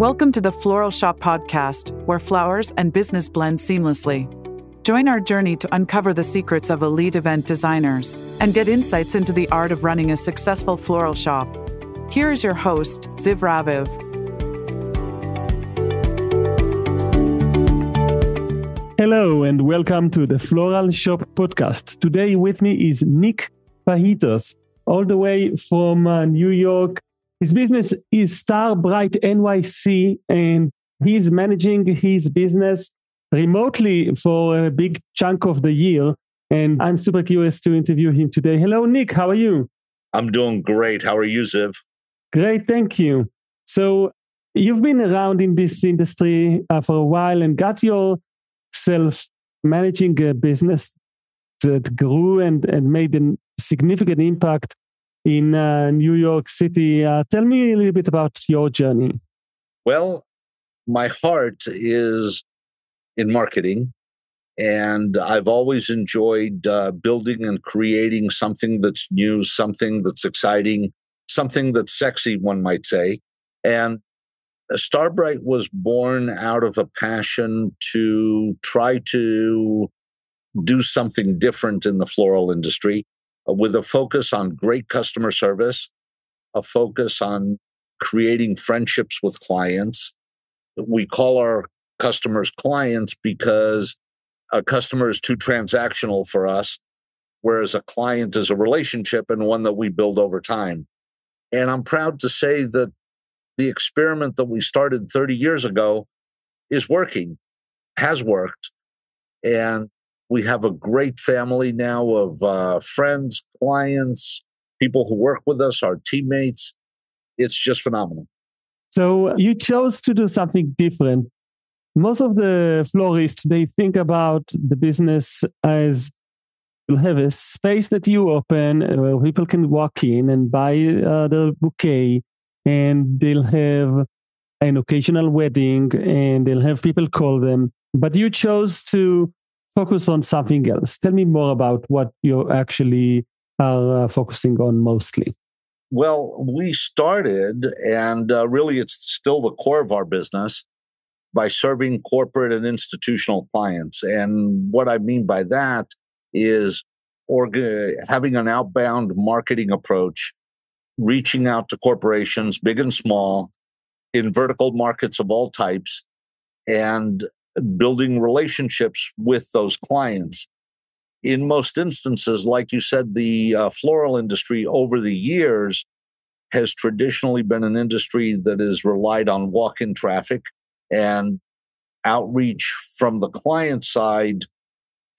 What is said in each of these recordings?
Welcome to the Floral Shop podcast, where flowers and business blend seamlessly. Join our journey to uncover the secrets of elite event designers and get insights into the art of running a successful floral shop. Here is your host, Ziv Raviv. Hello and welcome to the Floral Shop podcast. Today with me is Nic Faitos, all the way from New York. His business is Starbright NYC, and he's managing his business remotely for a big chunk of the year. And I'm super curious to interview him today. Hello, Nic. How are you? I'm doing great. How are you, Ziv? Great. Thank you. So you've been around in this industry for a while and got yourself managing a business that grew and made a significant impact in New York City. Tell me a little bit about your journey. Well, my heart is in marketing, and I've always enjoyed building and creating something that's new, something that's exciting, something that's sexy, one might say. And Starbright was born out of a passion to try to do something different in the floral industry, with a focus on great customer service, a focus on creating friendships with clients. We call our customers clients because a customer is too transactional for us, whereas a client is a relationship and one that we build over time. And I'm proud to say that the experiment that we started 30 years ago is working, has worked. And we have a great family now of friends, clients, people who work with us, our teammates. It's just phenomenal. So you chose to do something different. Most of the florists, they think about the business as you'll have a space that you open where people can walk in and buy the bouquet, and they'll have an occasional wedding and they'll have people call them. But you chose to focus on something else. Tell me more about what you actually are focusing on mostly. Well, we started, and really it's still the core of our business, by serving corporate and institutional clients. And what I mean by that is having an outbound marketing approach, reaching out to corporations, big and small, in vertical markets of all types, and building relationships with those clients. In most instances, like you said, the floral industry over the years has traditionally been an industry that has relied on walk-in traffic and outreach from the client side,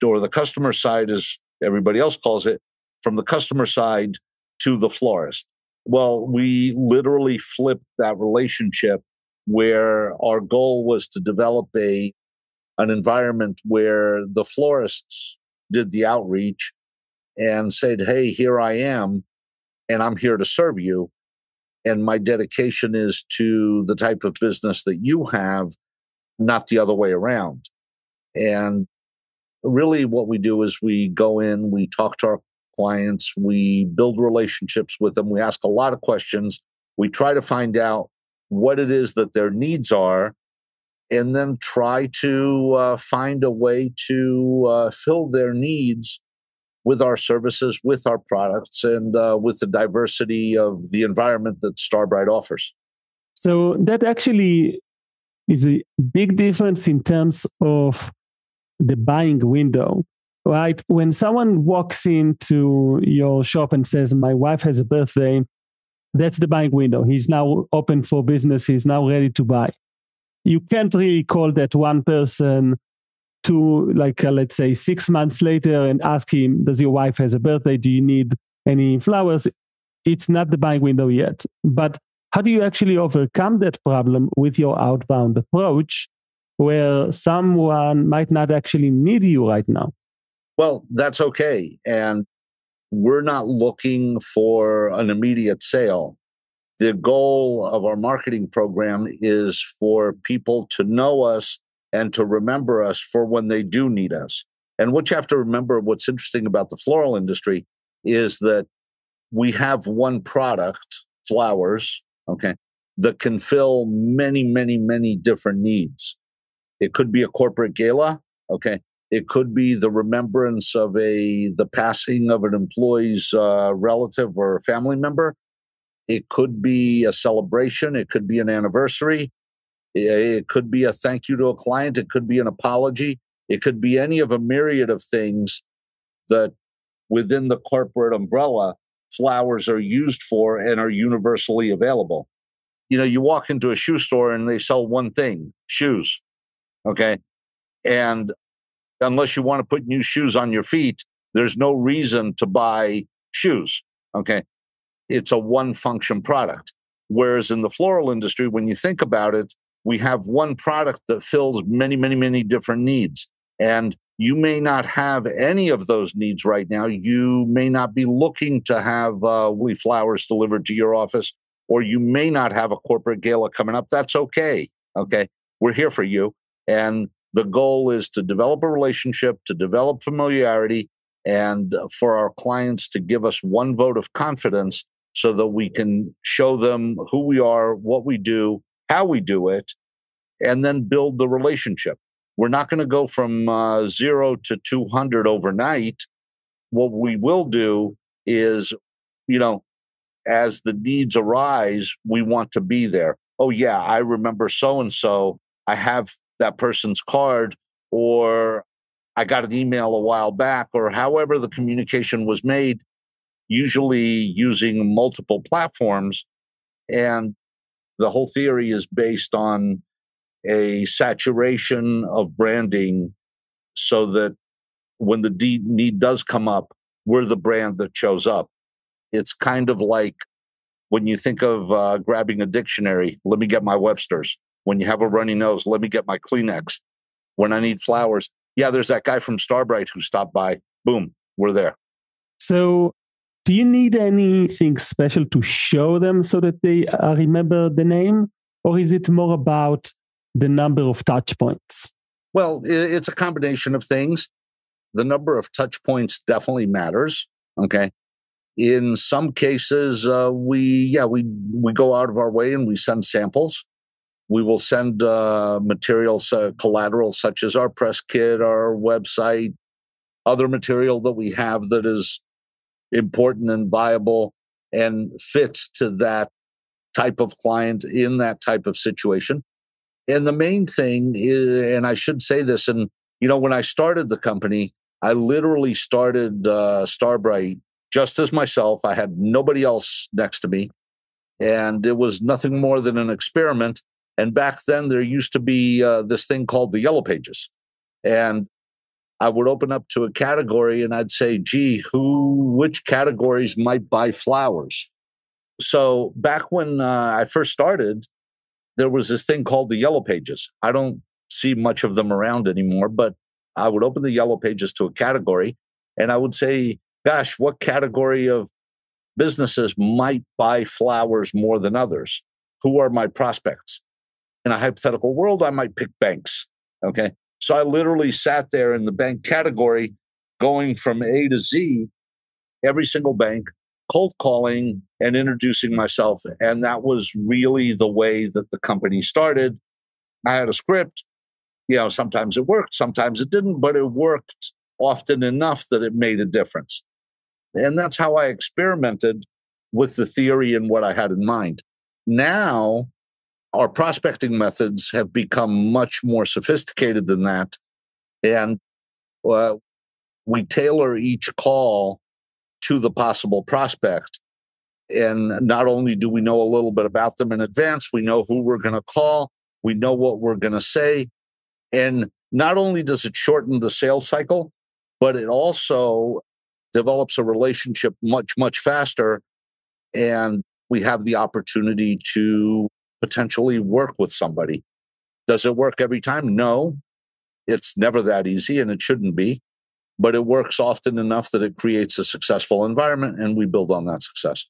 or the customer side, as everybody else calls it, from the customer side to the florist. Well, we literally flipped that relationship, where our goal was to develop an environment where the florists did the outreach and said, hey, here I am, and I'm here to serve you. And my dedication is to the type of business that you have, not the other way around. And really what we do is we go in, we talk to our clients, we build relationships with them, we ask a lot of questions, we try to find out what it is that their needs are, and then try to find a way to fill their needs with our services, with our products, and with the diversity of the environment that Starbright offers. So that actually is a big difference in terms of the buying window, right? When someone walks into your shop and says, my wife has a birthday, that's the buying window. He's now open for business. He's now ready to buy. You can't really call that one person to, let's say, 6 months later and ask him, does your wife has a birthday? Do you need any flowers? It's not the buying window yet. But how do you actually overcome that problem with your outbound approach, where someone might not actually need you right now? Well, that's okay. And we're not looking for an immediate sale. The goal of our marketing program is for people to know us and to remember us for when they do need us. And what you have to remember, what's interesting about the floral industry, is that we have one product, flowers, okay, that can fill many, many, many different needs. It could be a corporate gala. Okay. It could be the remembrance of the passing of an employee's relative or family member. It could be a celebration. It could be an anniversary. It could be a thank you to a client. It could be an apology. It could be any of a myriad of things that within the corporate umbrella, flowers are used for and are universally available. You walk into a shoe store and they sell one thing, shoes. Okay. And unless you want to put new shoes on your feet, there's no reason to buy shoes. Okay. It's a one function product. Whereas in the floral industry, when you think about it, we have one product that fills many, many, many different needs. And you may not have any of those needs right now. You may not be looking to have flowers delivered to your office, or you may not have a corporate gala coming up. That's okay. Okay. We're here for you. And the goal is to develop a relationship, to develop familiarity, and for our clients to give us one vote of confidence so that we can show them who we are, what we do, how we do it, and then build the relationship. We're not going to go from 0 to 200 overnight. What we will do is, as the needs arise, we want to be there. Oh, yeah, I remember so-and-so. I have that person's card, or I got an email a while back, or however the communication was made, usually using multiple platforms. And the whole theory is based on a saturation of branding so that when the need does come up, we're the brand that shows up. It's kind of like when you think of grabbing a dictionary, let me get my Webster's. When you have a runny nose, let me get my Kleenex. When I need flowers, yeah, there's that guy from Starbright who stopped by. Boom, we're there. So do you need anything special to show them so that they remember the name? Or is it more about the number of touch points? Well, it's a combination of things. The number of touch points definitely matters. Okay. In some cases, we go out of our way and we send samples. We will send materials, collateral, such as our press kit, our website, other material that we have that is important and viable and fits to that type of client in that type of situation. And the main thing is, and I should say this, and when I started the company, I literally started Starbright just as myself. I had nobody else next to me, and it was nothing more than an experiment. And back then, there used to be this thing called the Yellow Pages. And I would open up to a category and I'd say, gee, which categories might buy flowers? So back when I first started, there was this thing called the Yellow Pages. I don't see much of them around anymore, but I would open the Yellow Pages to a category and I would say, gosh, what category of businesses might buy flowers more than others? Who are my prospects? In a hypothetical world, I might pick banks. Okay. So I literally sat there in the bank category, going from A to Z, every single bank, cold calling and introducing myself. And that was really the way that the company started. I had a script. Sometimes it worked, sometimes it didn't, but it worked often enough that it made a difference. And that's how I experimented with the theory and what I had in mind. Now, our prospecting methods have become much more sophisticated than that. And we tailor each call to the possible prospect. And not only do we know a little bit about them in advance, we know who we're going to call, we know what we're going to say. And not only does it shorten the sales cycle, but it also develops a relationship much, much faster. And we have the opportunity to potentially work with somebody. Does it work every time? No, it's never that easy and it shouldn't be, but it works often enough that it creates a successful environment and we build on that success.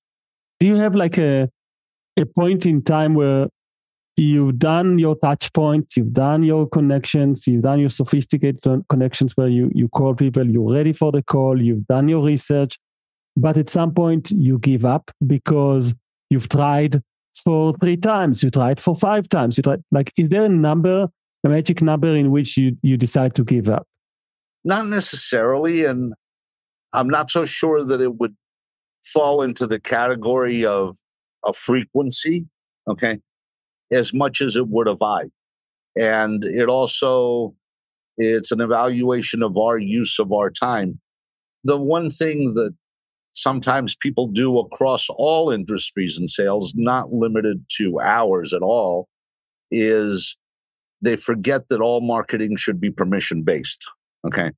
Do you have like a point in time where you've done your touch points, you've done your connections, you've done your sophisticated connections where you call people, you're ready for the call, you've done your research, but at some point you give up because you've tried for 3 times, you try it for 5 times, you try, like, is there a magic number in which you decide to give up? Not necessarily, and I'm not so sure that it would fall into the category of a frequency, okay, as much as it would a vibe. And it's an evaluation of our use of our time. The one thing that sometimes people do across all industries in sales, not limited to ours at all, is they forget that all marketing should be permission-based, okay?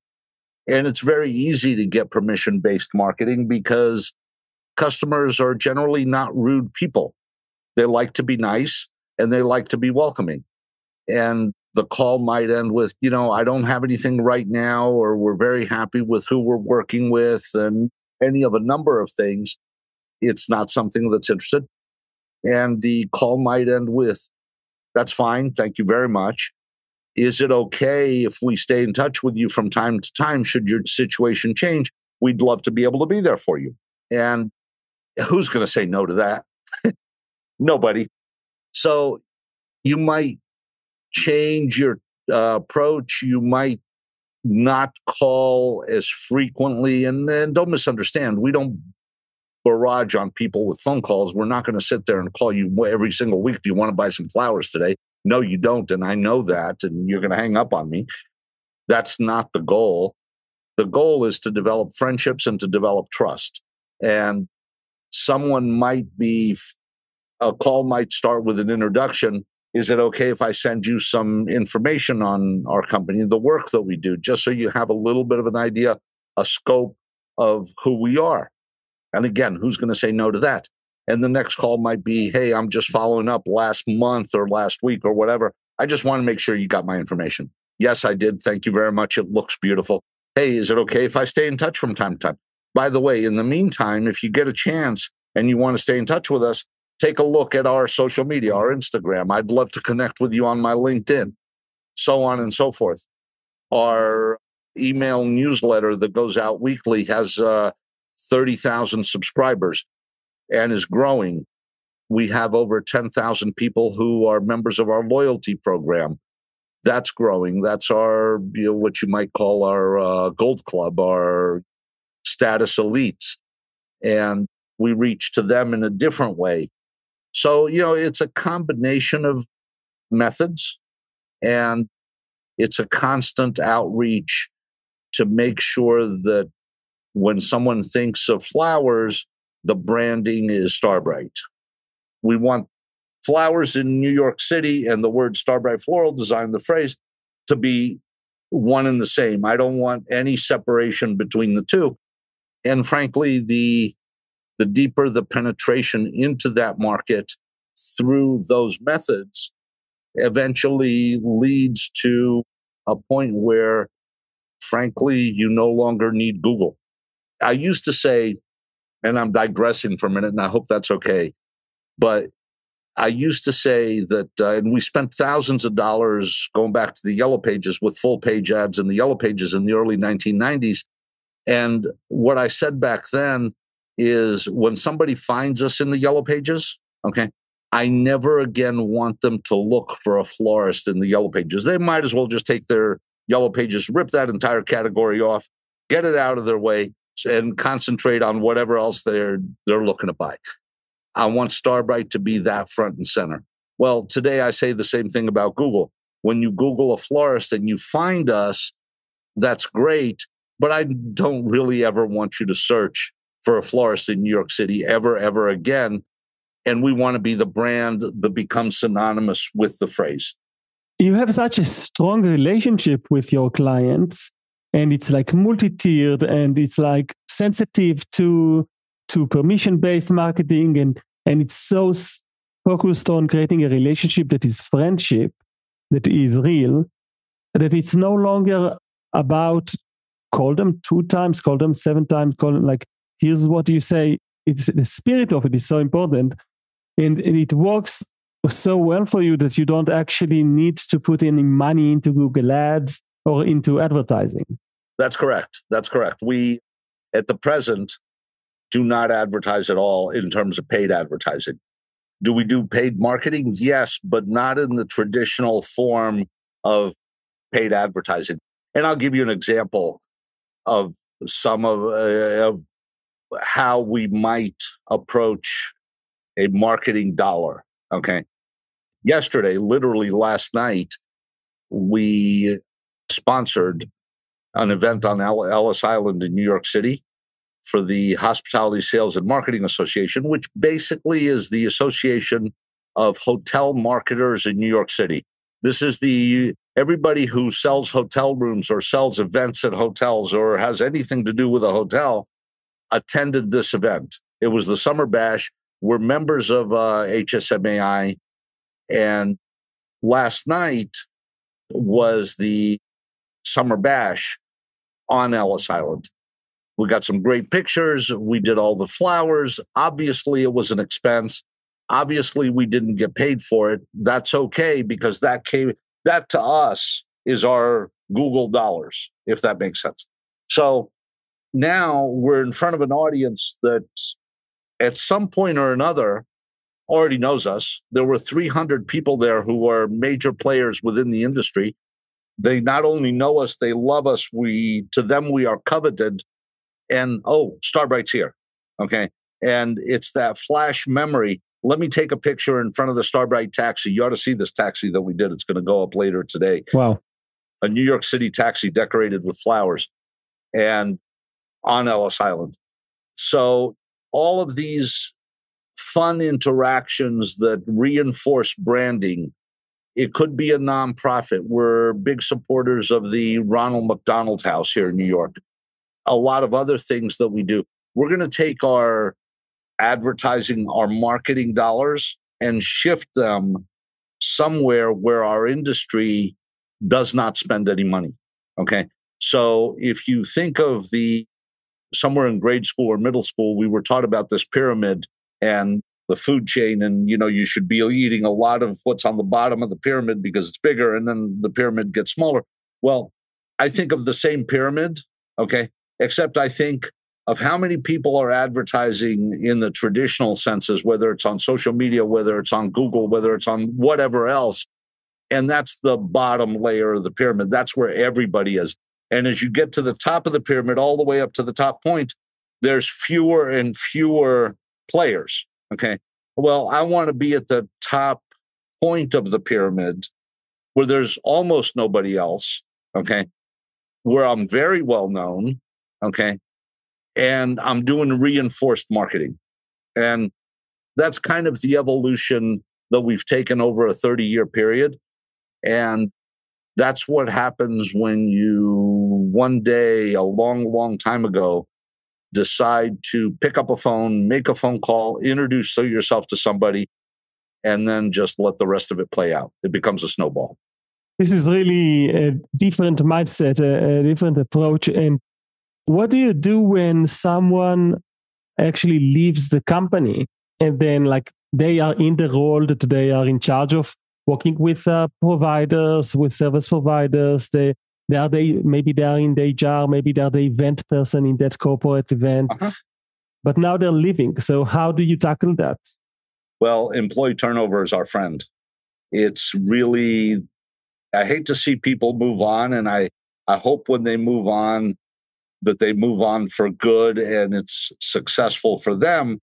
And it's very easy to get permission-based marketing because customers are generally not rude people. They like to be nice and they like to be welcoming. And the call might end with, I don't have anything right now, or we're very happy with who we're working with, and any of a number of things. It's not something that's interested. And the call might end with, that's fine, thank you very much. Is it okay if we stay in touch with you from time to time? Should your situation change, we'd love to be able to be there for you. And who's going to say no to that? Nobody. So you might change your approach. You might not call as frequently. And don't misunderstand, we don't barrage on people with phone calls. We're not going to sit there and call you every single week. Do you want to buy some flowers today? No, you don't. And I know that. And you're going to hang up on me. That's not the goal. The goal is to develop friendships and to develop trust. And a call might start with an introduction. Is it okay if I send you some information on our company, the work that we do, just so you have a little bit of an idea, a scope of who we are? And again, who's going to say no to that? And the next call might be, hey, I'm just following up last month or last week or whatever. I just want to make sure you got my information. Yes, I did. Thank you very much. It looks beautiful. Hey, is it okay if I stay in touch from time to time? By the way, in the meantime, if you get a chance and you want to stay in touch with us, take a look at our social media, our Instagram. I'd love to connect with you on my LinkedIn, so on and so forth. Our email newsletter that goes out weekly has 30,000 subscribers and is growing. We have over 10,000 people who are members of our loyalty program. That's growing. That's our, what you might call our gold club, our status elites. And we reach to them in a different way. So, it's a combination of methods, and it's a constant outreach to make sure that when someone thinks of flowers, the branding is Starbright. We want flowers in New York City and the word Starbright Floral Design, the phrase, to be one and the same. I don't want any separation between the two. And frankly, the deeper the penetration into that market through those methods eventually leads to a point where, frankly, you no longer need Google. I used to say, and I'm digressing for a minute, and I hope that's okay, but I used to say that, and we spent thousands of dollars going back to the Yellow Pages with full page ads in the Yellow Pages in the early 1990s. And what I said back then is, when somebody finds us in the Yellow Pages, okay, I never again want them to look for a florist in the Yellow Pages. They might as well just take their Yellow Pages, rip that entire category off, get it out of their way, and concentrate on whatever else they're looking to buy. I want Starbright to be that front and center. Well, today I say the same thing about Google. When you Google a florist and you find us, that's great, but I don't really ever want you to search for a florist in New York City ever again. And we want to be the brand that becomes synonymous with the phrase. You have such a strong relationship with your clients, and it's like multi-tiered, and it's like sensitive to permission-based marketing, and it's so focused on creating a relationship that is friendship, that is real, that it's no longer about call them 2 times, call them 7 times, call them like, here's what you say. It's the spirit of it is so important, and it works so well for you that you don't actually need to put any money into Google Ads or into advertising. That's correct. We, at the present, do not advertise at all in terms of paid advertising. Do we do paid marketing? Yes, but not in the traditional form of paid advertising. And I'll give you an example of some of how we might approach a marketing dollar. Okay. Yesterday, literally last night, we sponsored an event on Ellis Island in New York City for the Hospitality Sales and Marketing Association, which basically is the association of hotel marketers in New York City. This is everybody who sells hotel rooms or sells events at hotels or has anything to do with a hotel attended this event. It was the Summer Bash. We're members of HSMAI. And last night was the Summer Bash on Ellis Island. We got some great pictures. We did all the flowers. Obviously, it was an expense. Obviously, we didn't get paid for it. That's okay, because that to us is our Google dollars, if that makes sense. So now we're in front of an audience that at some point or another already knows us. There were 300 people there who are major players within the industry. They not only know us, they love us. To them, we are coveted. And, Starbright's here. Okay. And it's that flash memory. Let me take a picture in front of the Starbright taxi. You ought to see this taxi that we did. It's going to go up later today. Wow. A New York City taxi decorated with flowers and on Ellis Island. So all of these fun interactions that reinforce branding. It could be a nonprofit. We're big supporters of the Ronald McDonald House here in New York. A lot of other things that we do. We're going to take our advertising, our marketing dollars, and shift them somewhere where our industry does not spend any money. Okay. So if you think of somewhere in grade school or middle school, we were taught about this pyramid and the food chain, and you should be eating a lot of what's on the bottom of the pyramid because it's bigger, and then the pyramid gets smaller. Well, I think of the same pyramid, okay, except I think of how many people are advertising in the traditional senses, whether it's on social media, whether it's on Google, whether it's on whatever else. And that's the bottom layer of the pyramid. That's where everybody is. And as you get to the top of the pyramid, all the way up to the top point, there's fewer and fewer players. Okay. Well, I want to be at the top point of the pyramid where there's almost nobody else. Okay. Where I'm very well known. Okay. And I'm doing reinforced marketing. And that's kind of the evolution that we've taken over a 30-year period. And that's what happens when you one day, a long, long time ago, decide to pick up a phone, make a phone call, introduce yourself to somebody, and then just let the rest of it play out. It becomes a snowball. This is really a different mindset, a different approach. And what do you do when someone actually leaves the company and then they are in the role that they are in charge of working with providers, with service providers? Maybe they are in the HR, maybe they are the event person in that corporate event, but now they're leaving. So how do you tackle that? Well, employee turnover is our friend. It's really, I hate to see people move on, and I hope when they move on that they move on for good and it's successful for them.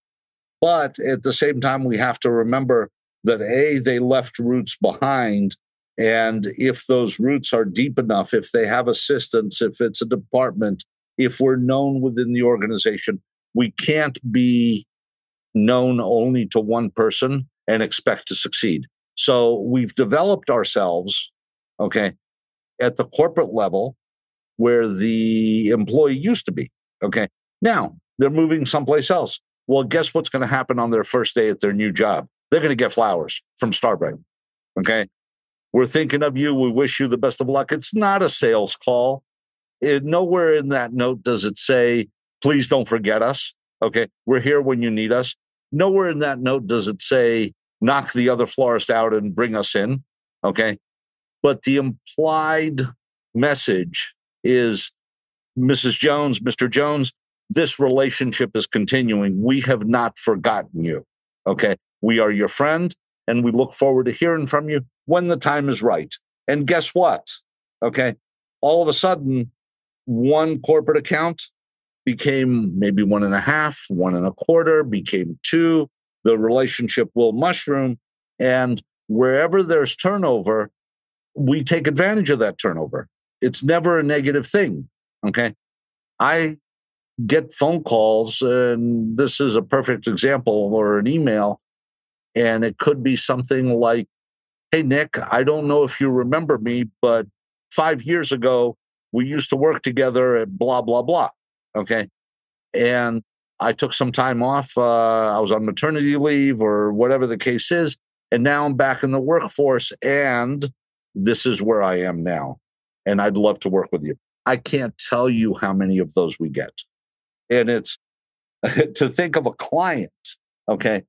But at the same time, we have to remember that they left roots behind. And if those roots are deep enough, if they have assistants, if it's a department, if we're known within the organization, we can't be known only to one person and expect to succeed. So we've developed ourselves, okay, at the corporate level where the employee used to be, okay. Now they're moving someplace else. Well, guess what's going to happen on their first day at their new job? They're going to get flowers from Starbright, okay. We're thinking of you. We wish you the best of luck. It's not a sales call. Nowhere in that note does it say, please don't forget us. Okay. We're here when you need us. Nowhere in that note does it say, knock the other florist out and bring us in. Okay. But the implied message is, Mrs. Jones, Mr. Jones, this relationship is continuing. We have not forgotten you. Okay. We are your friend, and we look forward to hearing from you when the time is right. And guess what? Okay. All of a sudden, one corporate account became maybe 1.5, 1.25, became 2. The relationship will mushroom. And wherever there's turnover, we take advantage of that turnover. It's never a negative thing. Okay. I get phone calls, and this is a perfect example, or an email, and it could be something like, hey, Nick, I don't know if you remember me, but 5 years ago, we used to work together at blah, blah, blah. Okay. And I took some time off. I was on maternity leave or whatever the case is. And now I'm back in the workforce, and this is where I am now. And I'd love to work with you. I can't tell you how many of those we get. And it's to think of a client, okay,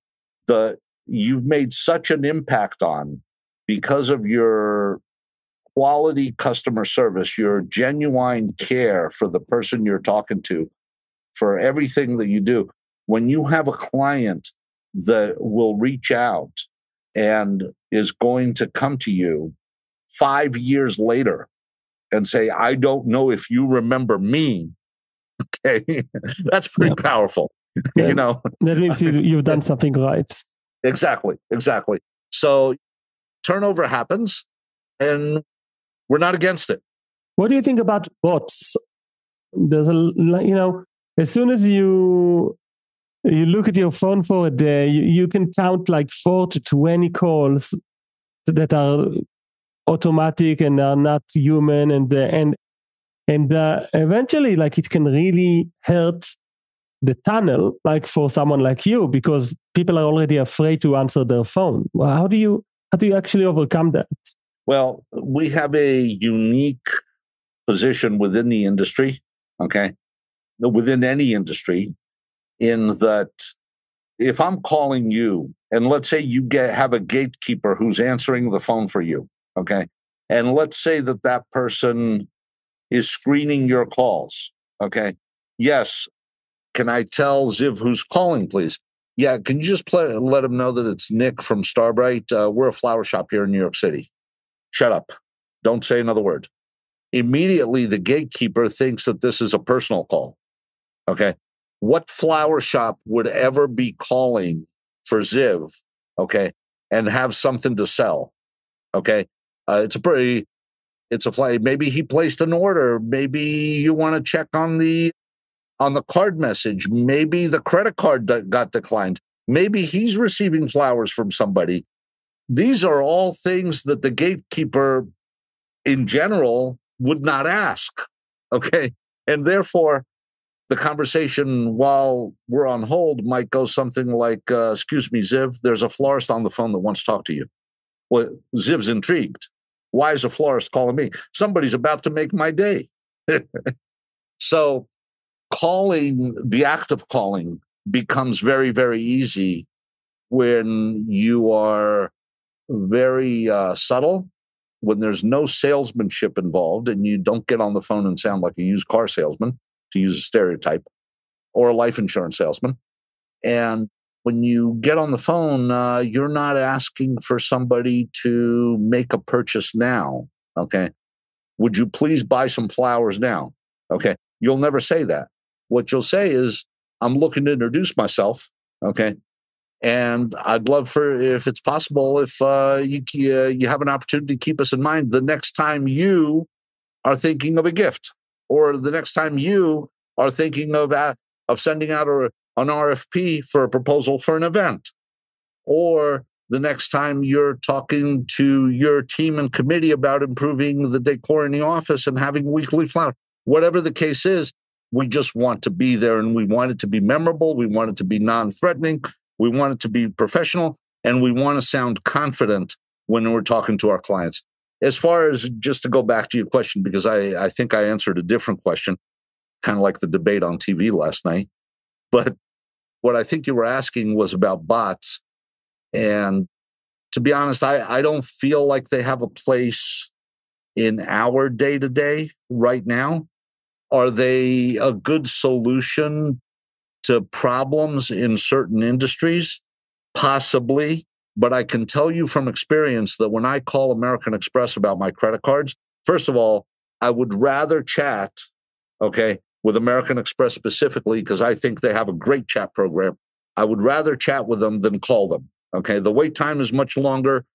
you've made such an impact on because of your quality customer service, your genuine care for the person you're talking to, for everything that you do. When you have a client that will reach out and is going to come to you 5 years later and say, I don't know if you remember me, okay, that's pretty powerful. Yeah. You know, that means you've done something right. Exactly. So turnover happens, and we're not against it. What do you think about bots? There's as soon as you look at your phone for a day, you can count like 4 to 20 calls that are automatic and are not human, and eventually, like, it can really hurt the tunnel, like for someone like you, because people are already afraid to answer their phone. Well, how do you actually overcome that? Well, we have a unique position within the industry, okay, within any industry, in that if I'm calling you, and let's say you have a gatekeeper who's answering the phone for you, okay, and let's say that person is screening your calls, okay, yes, can I tell Ziv who's calling, please? Yeah, can you just let him know that it's Nick from Starbright? We're a flower shop here in New York City. Shut up. Don't say another word. Immediately, the gatekeeper thinks that this is a personal call. Okay. What flower shop would ever be calling for Ziv, okay, and have something to sell? Okay. It's a flag. Maybe he placed an order. Maybe you want to check on the card message. Maybe the credit card got declined. Maybe he's receiving flowers from somebody. These are all things that the gatekeeper in general would not ask. Okay. And therefore, the conversation while we're on hold might go something like, excuse me, Ziv, there's a florist on the phone that wants to talk to you. Well, Ziv's intrigued. Why is a florist calling me? Somebody's about to make my day. So the act of calling becomes very, very easy when you are very subtle, when there's no salesmanship involved, and you don't get on the phone and sound like a used car salesman, to use a stereotype, or a life insurance salesman. And when you get on the phone, you're not asking for somebody to make a purchase now. Okay. Would you please buy some flowers now? Okay. You'll never say that. What you'll say is, I'm looking to introduce myself. Okay. And I'd love if it's possible, if you have an opportunity to keep us in mind the next time you are thinking of a gift, or the next time you are thinking of sending out an RFP for a proposal for an event, or the next time you're talking to your team and committee about improving the decor in the office and having weekly flowers. Whatever the case is, we just want to be there, and we want it to be memorable. We want it to be non-threatening. We want it to be professional, and we want to sound confident when we're talking to our clients. As far as, just to go back to your question, because I think I answered a different question, kind of like the debate on TV last night. But what I think you were asking was about bots. And to be honest, I don't feel like they have a place in our day-to-day right now. Are they a good solution to problems in certain industries? Possibly, but I can tell you from experience that when I call American Express about my credit cards, first of all, I would rather chat, with American Express specifically, because I think they have a great chat program. I would rather chat with them than call them. The wait time is much longer.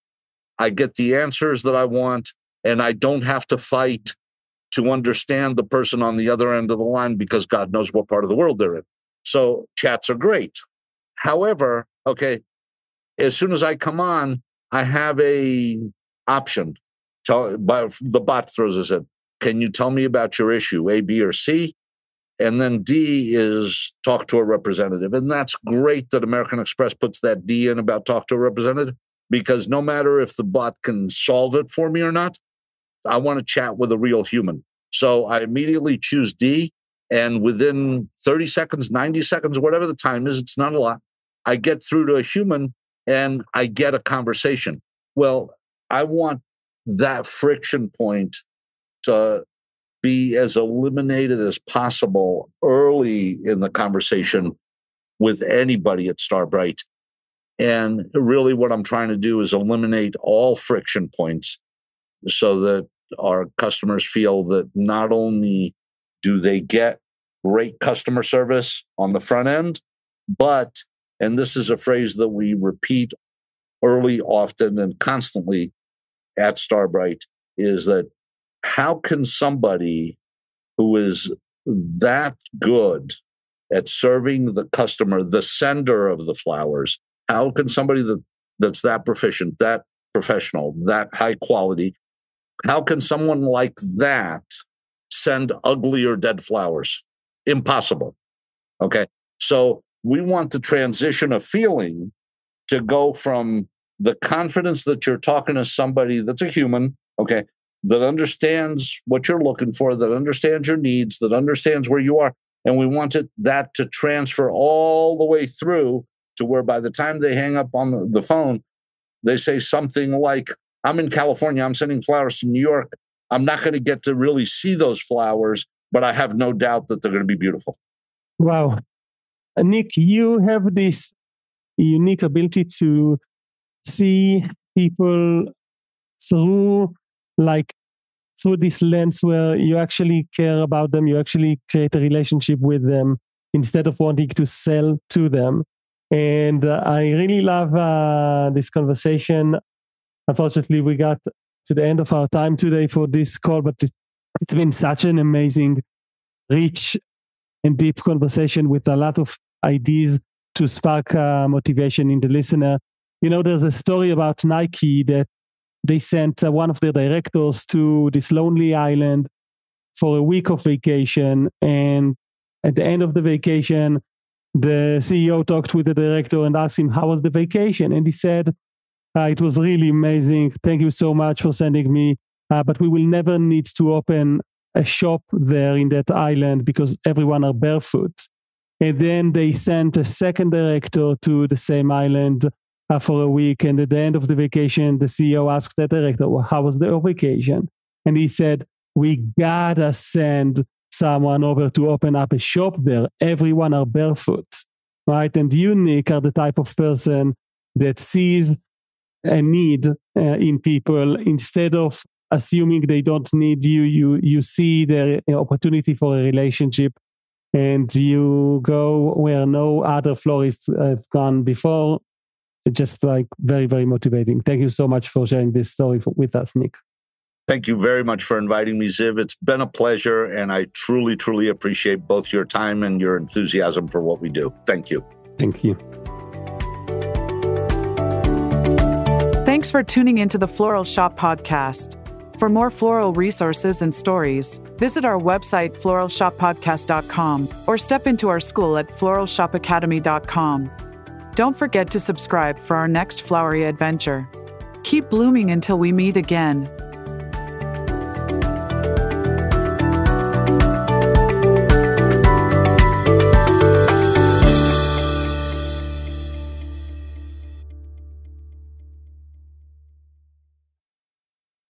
I get the answers that I want, and I don't have to fight to understand the person on the other end of the line because God knows what part of the world they're in. So chats are great. However, as soon as I come on, I have a option. The bot throws us in. Can you tell me about your issue, A, B, or C? And then D is talk to a representative. And that's great that American Express puts that D in about talk to a representative, because no matter if the bot can solve it for me or not, I want to chat with a real human. So I immediately choose D, and within 30 seconds, 90 seconds, whatever the time is, it's not a lot, I get through to a human and I get a conversation. Well, I want that friction point to be as eliminated as possible early in the conversation with anybody at Starbright. And really what I'm trying to do is eliminate all friction points so that our customers feel that not only do they get great customer service on the front end, but, and this is a phrase that we repeat early, often, and constantly at Starbright, is that how can somebody who is that good at serving the customer, the sender of the flowers, how can somebody that's that proficient, that professional, that high quality, how can someone like that send ugly or dead flowers? Impossible. So we want to transition a feeling to go from the confidence that you're talking to somebody that's a human, that understands what you're looking for, that understands your needs, that understands where you are. And we wanted that to transfer all the way through to where by the time they hang up on the phone, they say something like, I'm in California, I'm sending flowers to New York. I'm not going to get to really see those flowers, but I have no doubt that they're going to be beautiful. Wow. Nic, you have this unique ability to see people through this lens where you actually care about them, you actually create a relationship with them instead of wanting to sell to them. And I really love this conversation. Unfortunately, we got to the end of our time today for this call, but it's been such an amazing, rich and deep conversation with a lot of ideas to spark motivation in the listener. There's a story about Nike that they sent one of their directors to this lonely island for a week of vacation. And at the end of the vacation, the CEO talked with the director and asked him, how was the vacation? And he said, it was really amazing. Thank you so much for sending me. But we will never need to open a shop there in that island because everyone are barefoot. And then they sent a second director to the same island for a week. And at the end of the vacation, the CEO asked the director, well, how was their vacation? And he said, we gotta send someone over to open up a shop there. Everyone are barefoot, right? And you, Nic, are the type of person that sees a need in people instead of assuming they don't need you. You see the opportunity for a relationship, and you go where no other florists have gone before. Just very, very motivating. Thank you so much for sharing this story with us, Nic. Thank you very much for inviting me, Ziv. It's been a pleasure, and I truly, truly appreciate both your time and your enthusiasm for what we do. Thank you. Thank you. Thanks for tuning into the Floral Shop podcast. For more floral resources and stories, visit our website, floralshoppodcast.com, or step into our school at floralshopacademy.com. Don't forget to subscribe for our next flowery adventure. Keep blooming until we meet again.